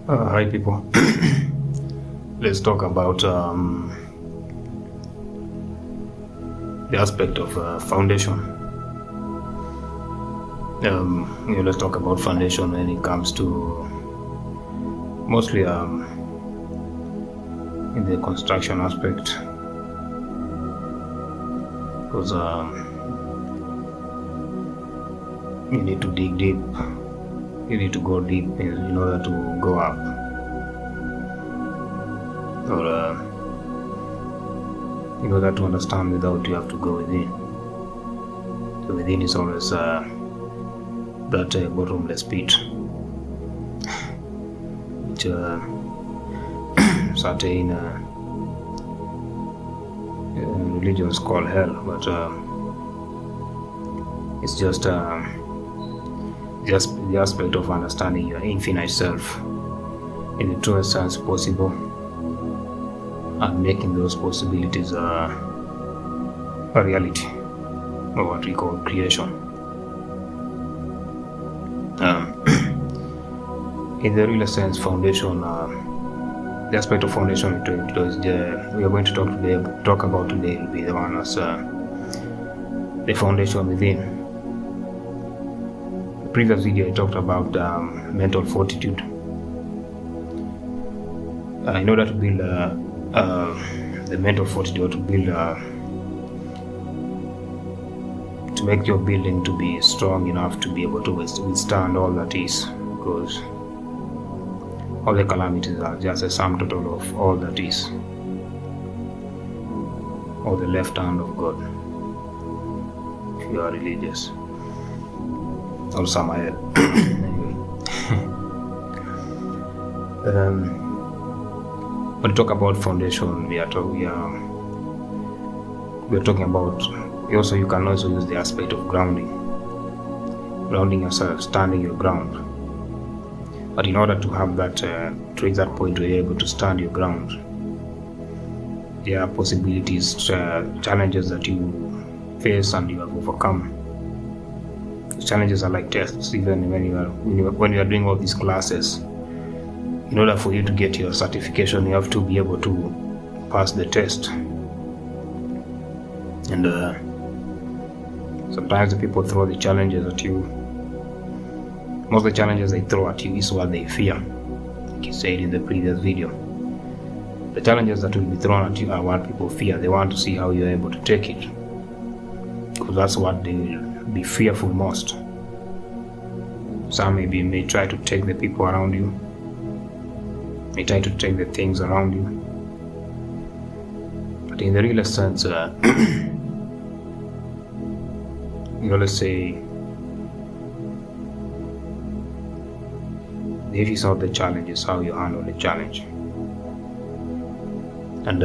Hi people. Let's talk about the aspect of foundation. Let's talk about foundation when it comes to mostly in the construction aspect, because you need to dig deep. You need to go deep in order to go up, or in order to understand without, you have to go within. So within is always that bottomless pit, which certain religions call hell, but it's just the aspect of understanding your infinite self in the truest sense possible, and making those possibilities a reality, or what we call creation. In the real sense, foundation, the aspect of foundation we are going to talk about today will be the one as the foundation within. The previous video I talked about mental fortitude. In order to build the mental fortitude, to build to make your building to be strong enough to be able to withstand all that is, because all the calamities are just a sum total of all that is, or the left hand of God, if you are religious, or Samael. Anyway. When we talk about foundation, we are talking about, also you can also use the aspect of grounding yourself, standing your ground. But in order to have that, to reach that point where you're able to stand your ground, there are possibilities, challenges that you face and you have overcome. The challenges are like tests. Even when you are doing all these classes, in order for you to get your certification, you have to be able to pass the test. And sometimes the people throw the challenges at you. Most of the challenges they throw at you is what they fear, like you said in the previous video. The challenges that will be thrown at you are what people fear. They want to see how you're able to take it, because that's what they will be fearful most. Some may try to take the people around you, may try to take the things around you, but in the real sense, let's say, the issue is not the challenge, is how you handle the challenge. And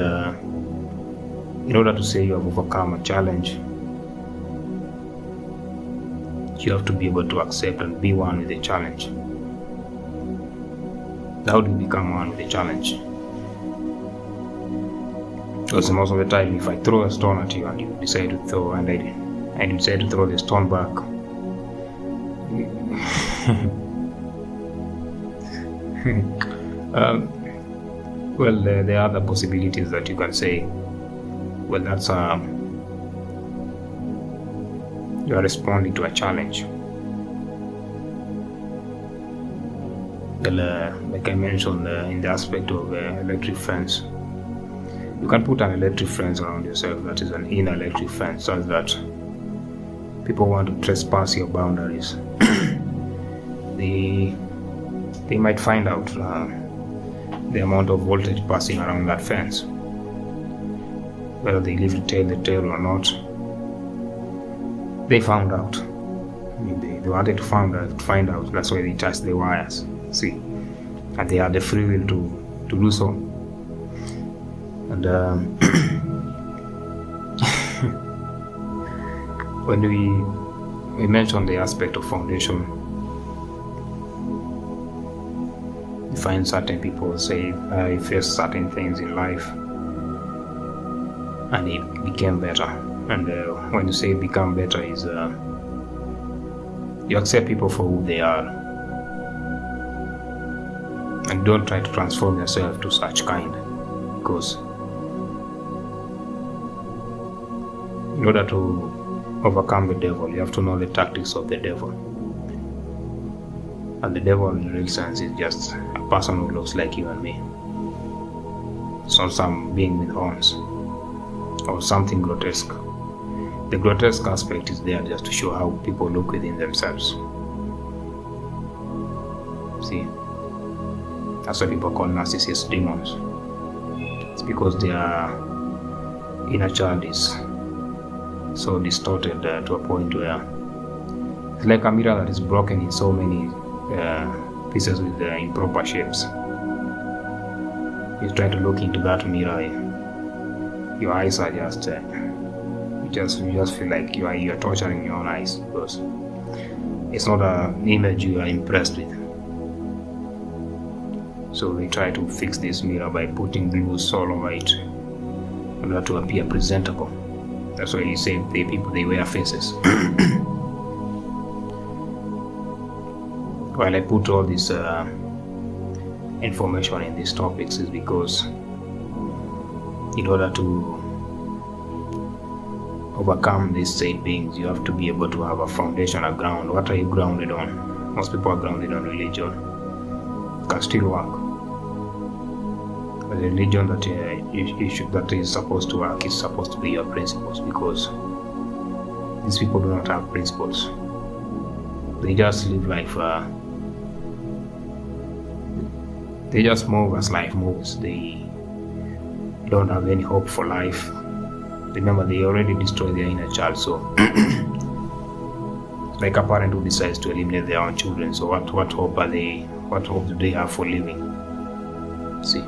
in order to say you have overcome a challenge, you have to be able to accept and be one with the challenge. How do you become one with the challenge? Because most of the time, if I throw a stone at you and you decide to throw, and I decide to throw the stone back, well, there are other possibilities that you can say, well, that's you are responding to a challenge. Well, like I mentioned, in the aspect of electric fence, you can put an electric fence around yourself that is an inner electric fence, such that people want to trespass your boundaries. They might find out the amount of voltage passing around that fence, whether they live to tell the tale or not. They found out. I mean, they wanted to find out. That's why they touched the wires. See, and they had the free will to do so. And when we mentioned the aspect of foundation, you find certain people say I faced certain things in life and it became better. And when you say become better, is you accept people for who they are. And don't try to transform yourself to such kind, because in order to overcome the devil, you have to know the tactics of the devil. And the devil in real sense is just a person who looks like you and me. It's not some being with horns or something grotesque. The grotesque aspect is there just to show how people look within themselves. See, that's why people call narcissists demons. It's because their inner child is so distorted to a point where it's like a mirror that is broken in so many pieces with improper shapes. You try to look into that mirror, your eyes are just you just feel like you are torturing your own eyes, because it's not an image you are impressed with. So they try to fix this mirror by putting glue all over it in order to appear presentable. That's why you say the people, they wear faces. While I put all this information in these topics is because in order to overcome these said beings, you have to be able to have a foundation, a ground. What are you grounded on? Most people are grounded on religion. It can still work. But the religion that is supposed to work is supposed to be your principles, because these people do not have principles. They just live life. They just move as life moves. They don't have any hope for life. Remember, they already destroyed their inner child. So, like a parent who decides to eliminate their own children. So, what hope are they? What hope do they have for living? See.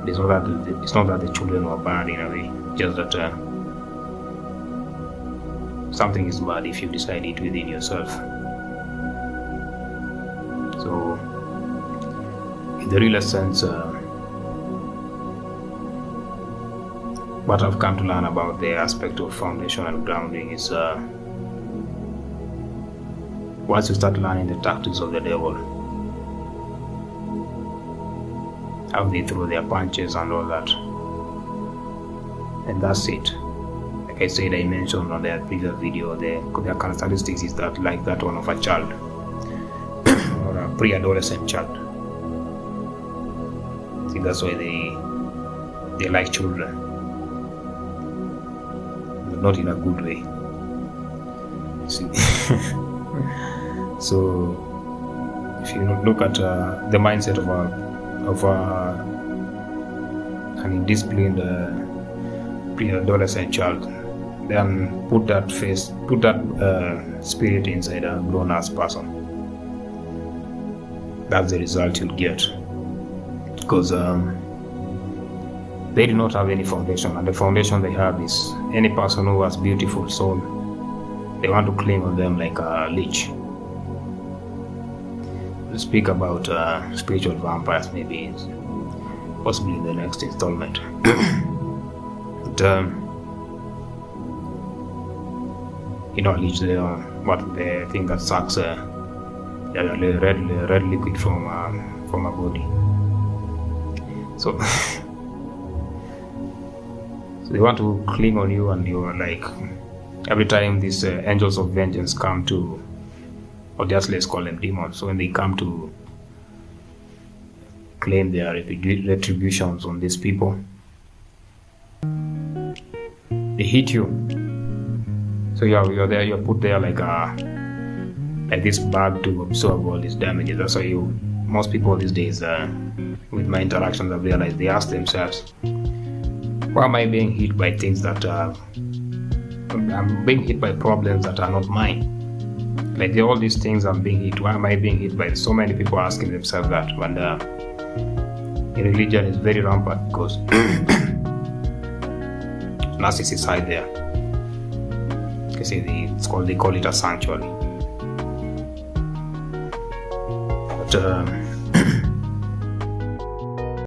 It's not that the children were bad in a way, just that something is bad if you decide it within yourself. So, in the real sense, what I've come to learn about the aspect of foundation and grounding is once you start learning the tactics of the devil, how they throw their punches and all that, and that's it. Like I said, I mentioned on the previous video, their characteristics is that like that one of a child or a pre-adolescent child. See, that's why they like children, but not in a good way. See, so if you look at the mindset of an indisciplined pre-adolescent child, then put that spirit inside a grown-ass person. That's the result you'll get, because they do not have any foundation, and the foundation they have is any person who has beautiful soul. They want to cling on them like a leech. We'll speak about spiritual vampires maybe possibly in the next installment. But, leech, the thing that sucks the red liquid from a body. So, so they want to cling on you, and you're like, every time these angels of vengeance come to, or just let's call them demons, so when they come to claim their retributions on these people, they hit you. So you're there, you're put there like this bag to absorb all these damages. That's why most people these days, with my interactions, I've realized they ask themselves, why am I being hit by things that I'm being hit by problems that are not mine? Like all these things I'm being hit, why am I being hit by? So many people asking themselves that. And in religion is very rampant, because narcissists hide there. They call it a sanctuary. But